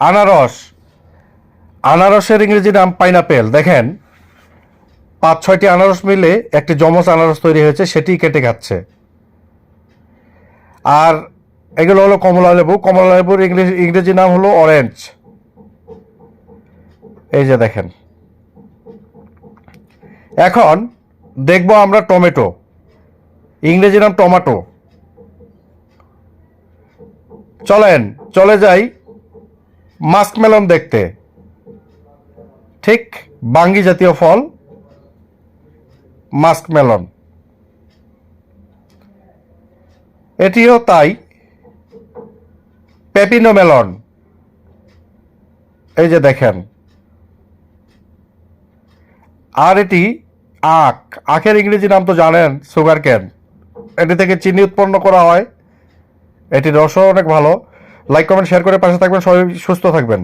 আনারস, আনারসের ইংরেজি নাম পাইনাপেল। দেখেন 5-6টি আনারস মিলে একটি যমজ আনারস তৈরি হয়েছে, সেটি কেটে খাচ্ছে। আর এগুলো হলো কমলা লেবু, কমলা লেবুর ইংরেজি নাম হলো অরেঞ্জ। এই যে দেখেন। এখন দেখব আমরা টমেটো, ইংরেজি নাম টমেটো। চলে যাই মাস্কমেলন দেখতে, ঠিক বাঙ্গি জাতীয় ফল মাস্কমেলন, এটিও তাই পেপিনো মেলন। এই যে দেখেন। আর এটি আখ, আখের ইংরেজি নাম তো জানেন সুগার ক্যান। এটি থেকে চিনি উৎপন্ন করা হয়, এটির রসও অনেক ভালো। লাইক কমেন্ট শেয়ার করে পাশে থাকবেন, সবাই সুস্থ থাকবেন।